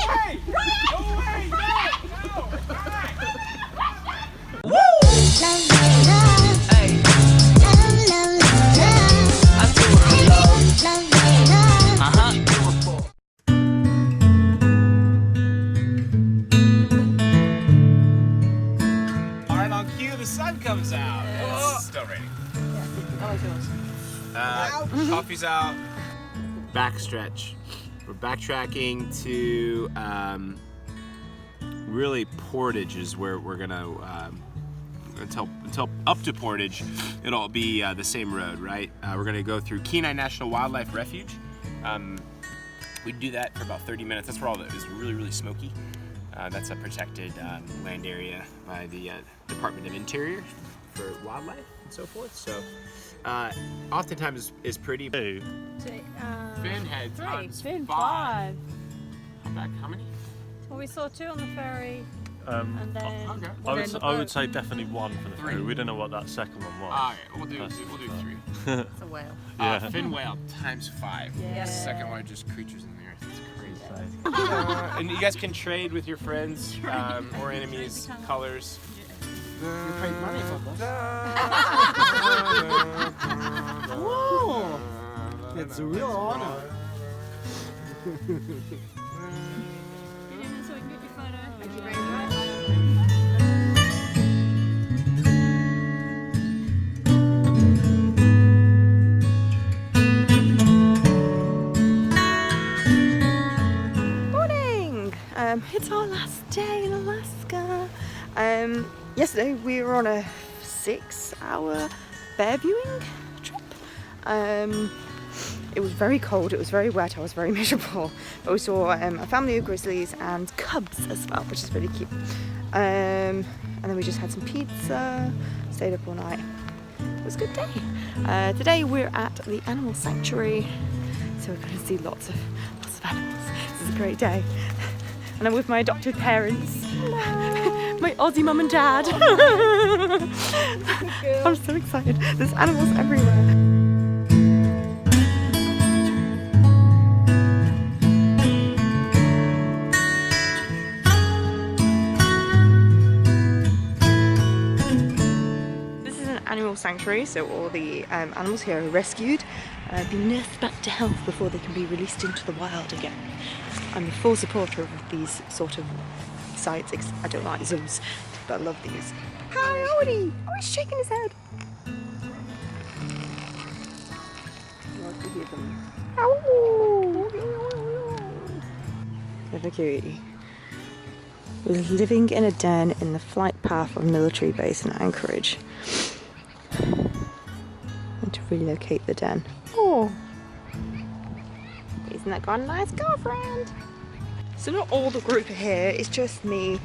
way! No way! No! Woo! Hey. Alright, on cue, the sun comes out. It's still raining. Coffee's out. Backstretch. We're backtracking to really Portage is where we're gonna until up to Portage, it'll be the same road, right? We're gonna go through Kenai National Wildlife Refuge. We do that for about 30 minutes. That's where all is really smoky. That's a protected land area by the Department of Interior for wildlife and so forth. So, oftentimes is pretty. Two. Fin had times Fin five. How many? Well, we saw 2 on the ferry, Um, and then okay. one in the I would boat. say definitely 1 for the Three. crew. We don't know what that second one was. Alright, we'll do 3. It's a whale. Yeah. Fin whale times 5. Yeah. Second largest creatures in the earth. It's crazy. And you guys can trade with your friends or enemies colors. Whoa! That's a real honor. So we can get your photo. Thank you very much. Morning! It's our last day in Alaska. Yesterday we were on a 6-hour bear viewing trip. It was very cold, it was very wet, I was very miserable. But we saw a family of grizzlies and cubs as well, which is really cute. And then we just had some pizza, stayed up all night. It was a good day. Today we're at the animal sanctuary, so we're going to see lots of animals. This is a great day. And I'm with my adopted parents. My Aussie mum and dad. I'm so excited. There's animals everywhere. This is an animal sanctuary, so all the animals here are rescued, be nursed back to health before they can be released into the wild again. I'm a full supporter of these sort of sites. I don't like zoos, but I love these. Hi, Odie! Oh, he's shaking his head. Love to hear them. Ow! Never cutie. We're living in a den in the flight path of a military base in Anchorage. And to relocate the den. Oh! Isn't that got a nice girlfriend? So not all the group are here, it's just me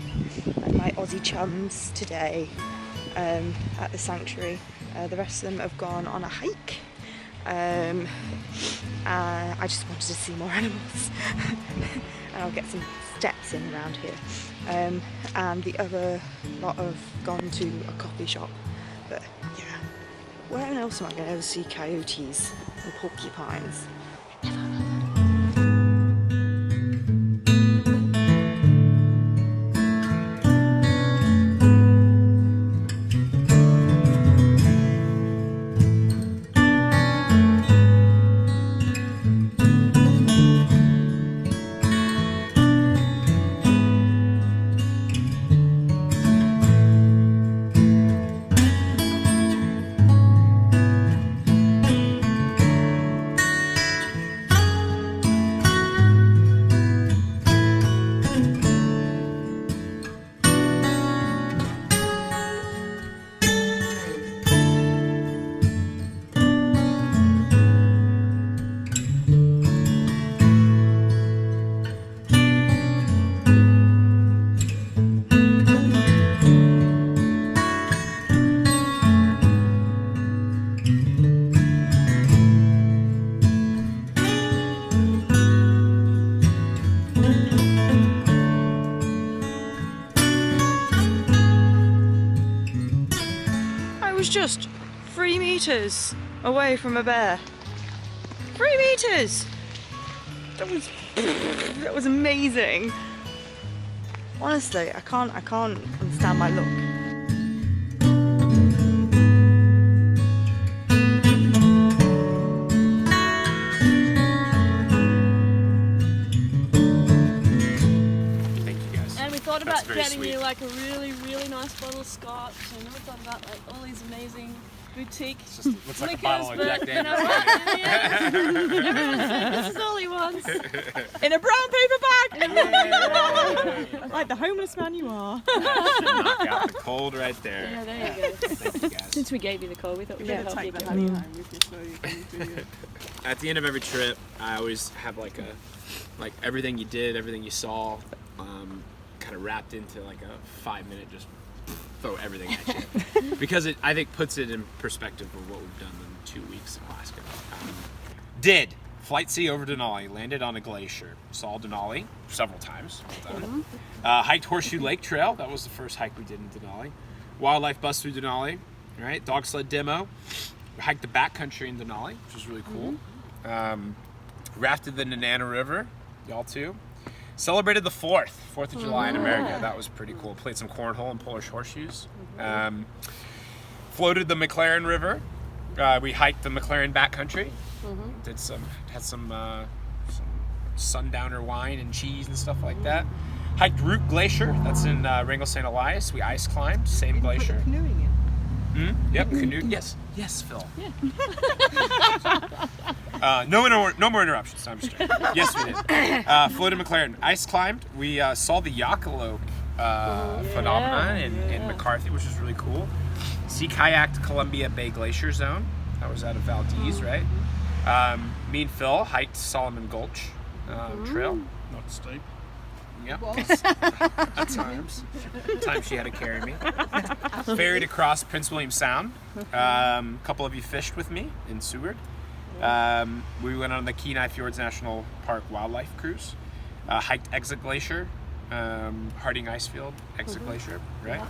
and my Aussie chums today at the sanctuary. The rest of them have gone on a hike. I just wanted to see more animals. And I'll get some steps in around here. And the other lot have gone to a coffee shop. But yeah, where else am I going to ever see coyotes and porcupines? Just 3 meters away from a bear. 3 meters! That was amazing. Honestly, I can't understand my look. Thank you guys. And we thought That's about very getting sweet. you like a really, really nice bottle of scotch. And we thought about like all these amazing boutique It just looks like a liquors, bottle of but Jack you Daniels. know what? In the end, everyone said, this is all he wants. In a brown paper bag! Like the homeless man you are. Knock out the cold right there. Yeah, there you go. Thank you guys. Since we gave you the call, we thought we should help you get honey home with you so you can do your... At the end of every trip, I always have like everything you did, everything you saw, kind of wrapped into like a 5-minute just throw everything at you. Because it, I think, puts it in perspective of what we've done in 2 weeks in Alaska. Did Flight C over Denali, landed on a glacier, saw Denali several times. Well done. Hiked Horseshoe Lake Trail, that was the first hike we did in Denali. Wildlife bus through Denali, right? Dog sled demo. We hiked the backcountry in Denali, which was really cool. Rafted the Nanana River, y'all too. Celebrated the 4th of July in America. That was pretty cool. Played some cornhole and Polish horseshoes. Floated the McLaren River. We hiked the McLaren backcountry. Had some sundowner wine and cheese and stuff like that. Hiked Root Glacier. That's in Wrangell St. Elias. We ice climbed, same glacier. Canoeing in. Yep, canoe. Yes, Phil. No more interruptions. No, I'm just kidding. Yes, we did. Floated McLaren. Ice climbed. We saw the Yakalope phenomenon in McCarthy, which was really cool. Sea kayaked Columbia Bay Glacier Zone. That was out of Valdez, right? Me and Phil hiked Solomon Gulch Trail. Not steep. Yep. At times. Times she had to carry me. Ferried across Prince William Sound. A couple of you fished with me in Seward. We went on the Kenai Fjords National Park wildlife cruise. Hiked Exit Glacier, Harding Icefield, Exit Glacier, right?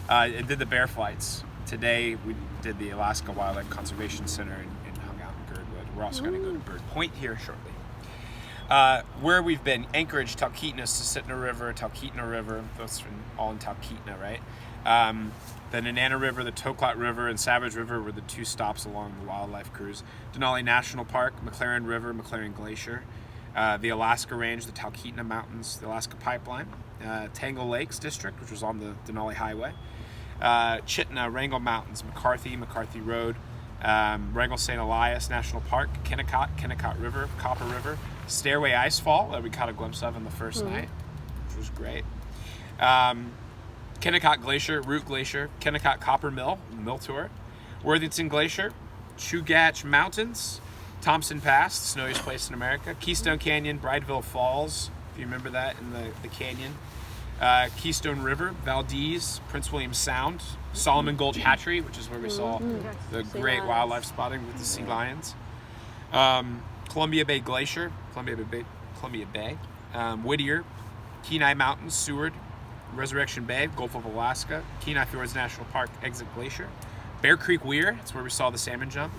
And did the bear flights. Today we did the Alaska Wildlife Conservation Center and hung out in Girdwood. We're also going to go to Bird Point here shortly. Where we've been, Anchorage, Talkeetna, Susitna River, Talkeetna River, those are all in Talkeetna, right? The Nanana River, the Toklat River, and Savage River were the 2 stops along the wildlife cruise. Denali National Park, McLaren River, McLaren Glacier, the Alaska Range, the Talkeetna Mountains, the Alaska Pipeline, Tangle Lakes District, which was on the Denali Highway, Chitna, Wrangell Mountains, McCarthy Road, Wrangell St. Elias National Park, Kennecott River, Copper River, Stairway Icefall that we caught a glimpse of in the first night, which was great. Kennecott Glacier, Root Glacier, Kennecott Copper Mill tour, Worthington Glacier, Chugach Mountains, Thompson Pass, the snowiest place in America, Keystone Canyon, Brideville Falls, if you remember that in the canyon, Keystone River, Valdez, Prince William Sound, Solomon Gulch Hatchery, which is where we saw the great wildlife spotting with the sea lions, Columbia Bay Glacier, Columbia Bay, Whittier, Kenai Mountains, Seward, Resurrection Bay, Gulf of Alaska, Kenai Fjords National Park, Exit Glacier, Bear Creek Weir, that's where we saw the salmon jump,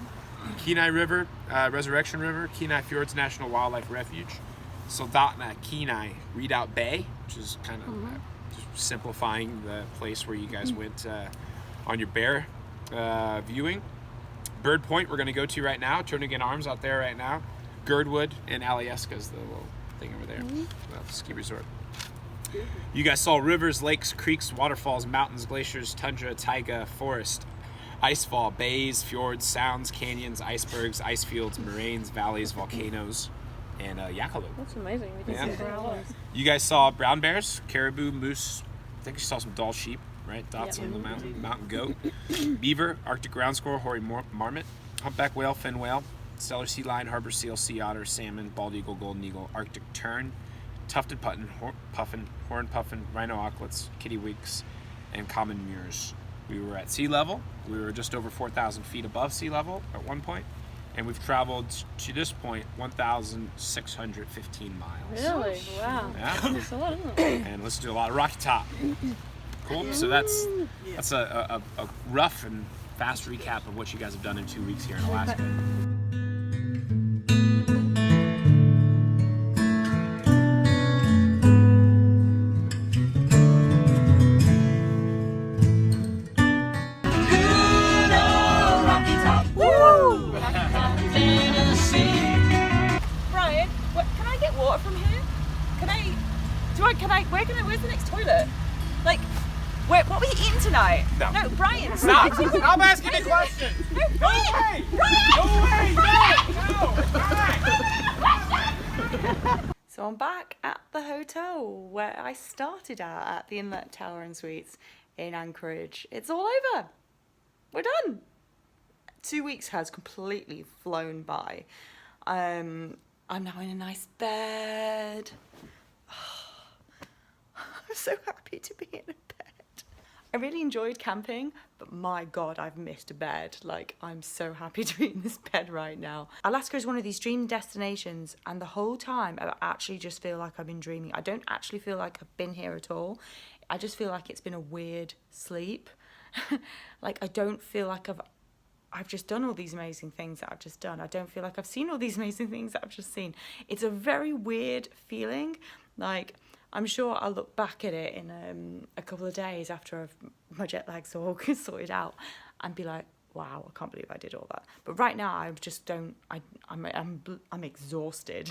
Kenai River, Resurrection River, Kenai Fjords National Wildlife Refuge, Soldotna, Kenai, Redoubt Bay, which is kind of just simplifying the place where you guys went on your bear viewing. Bird Point, we're going to go to right now, Turnigan Arms out there right now, Girdwood, and Alyeska is the little thing over there, the ski resort. You guys saw rivers, lakes, creeks, waterfalls, mountains, glaciers, tundra, taiga, forest, icefall, bays, fjords, sounds, canyons, icebergs, ice fields, moraines, valleys, volcanoes, and Yakalope. That's amazing. We did some growlers. You guys saw brown bears, caribou, moose. I think you saw some Dall sheep, right? Dots on the mountain goat, beaver, Arctic ground squirrel, hoary marmot, humpback whale, fin whale, stellar sea lion, harbor seal, sea otter, salmon, bald eagle, golden eagle, Arctic tern, tufted puffin, horned puffin, rhino auklets, kittiwakes, and common mures. We were at sea level. We were just over 4,000 feet above sea level at one point, and we've traveled to this point 1,615 miles. Really? Wow. Yeah. That's a lot, isn't it? And let's do a lot of Rocky Top. Cool. So that's a rough and fast recap of what you guys have done in 2 weeks here in Alaska. Where's the next toilet? Like, what are we eating tonight? No, Brian. Stop! Stop asking me questions! No, Brian! So I'm back at the hotel where I started at the Inlet Tower and Suites in Anchorage. It's all over. We're done. 2 weeks has completely flown by. I'm now in a nice bed. I'm so happy to be in a bed. I really enjoyed camping, but my God, I've missed a bed. Like, I'm so happy to be in this bed right now. Alaska is one of these dream destinations, and the whole time I actually just feel like I've been dreaming. I don't actually feel like I've been here at all. I just feel like it's been a weird sleep. Like, I don't feel like I've just done all these amazing things that I've just done. I don't feel like I've seen all these amazing things that I've just seen. It's a very weird feeling. Like, I'm sure I'll look back at it in a couple of days after my jet lag's all sorted out and be like, wow, I can't believe I did all that. But right now, I just don't. I'm exhausted,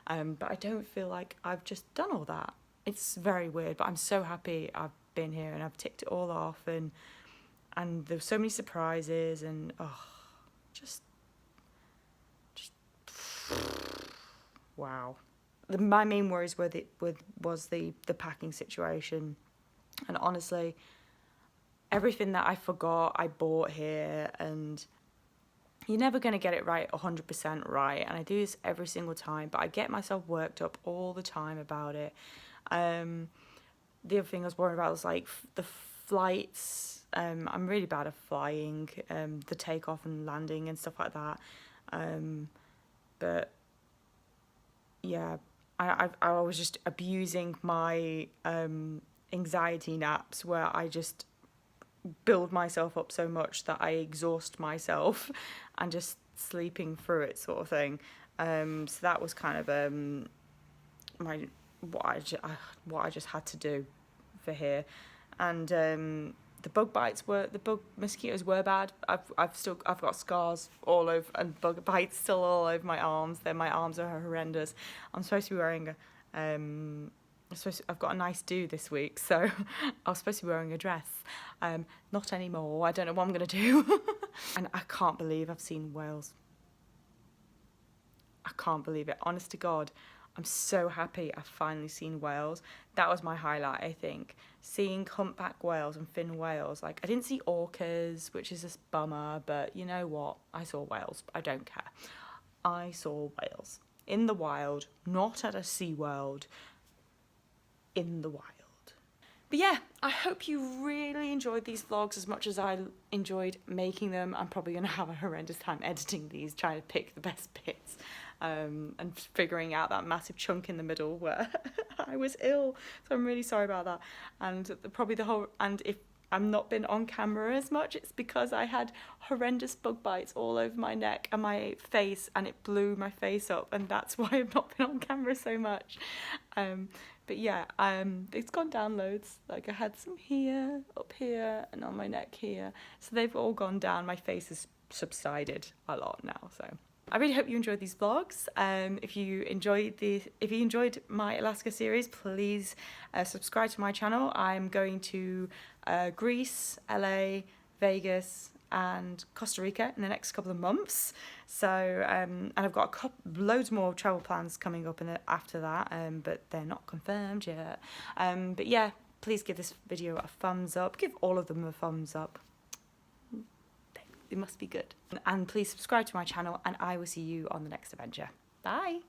but I don't feel like I've just done all that. It's very weird, but I'm so happy I've been here and I've ticked it all off, and there's so many surprises, and just wow. My main worries was the packing situation, and honestly, everything that I forgot I bought here, and you're never going to get it right 100% right, and I do this every single time, but I get myself worked up all the time about it. The other thing I was worried about was like the flights. I'm really bad at flying, the takeoff and landing and stuff like that, but yeah, I was just abusing my anxiety naps, where I just build myself up so much that I exhaust myself and just sleeping through it, sort of thing. So that was kind of what I just had to do for here, and the bug mosquitoes were bad. I've got scars all over, and bug bites still all over my arms. My arms are horrendous. I'm supposed to be wearing I've got a nice do this week, so I was supposed to be wearing a dress. Not anymore. I don't know what I'm gonna do. And I can't believe I've seen whales. I can't believe it. Honest to God, I'm so happy I've finally seen whales. That was my highlight, I think. Seeing humpback whales and fin whales. Like, I didn't see orcas, which is a bummer, but you know what? I saw whales. I don't care. I saw whales. In the wild, not at a SeaWorld. In the wild. But yeah, I hope you really enjoyed these vlogs as much as I enjoyed making them. I'm probably going to have a horrendous time editing these, trying to pick the best bits. And figuring out that massive chunk in the middle where I was ill, so I'm really sorry about that. And if I'm not been on camera as much, it's because I had horrendous bug bites all over my neck and my face, and it blew my face up, and that's why I've not been on camera so much. But yeah, it's gone down loads. Like, I had some here, up here, and on my neck here, so they've all gone down. My face has subsided a lot now, so. I really hope you enjoyed these vlogs. If you enjoyed my Alaska series, please subscribe to my channel. I'm going to Greece, LA, Vegas, and Costa Rica in the next couple of months. So, and I've got loads more travel plans coming up after that, but they're not confirmed yet. But yeah, please give this video a thumbs up. Give all of them a thumbs up. It must be good. And please subscribe to my channel, and I will see you on the next adventure. Bye!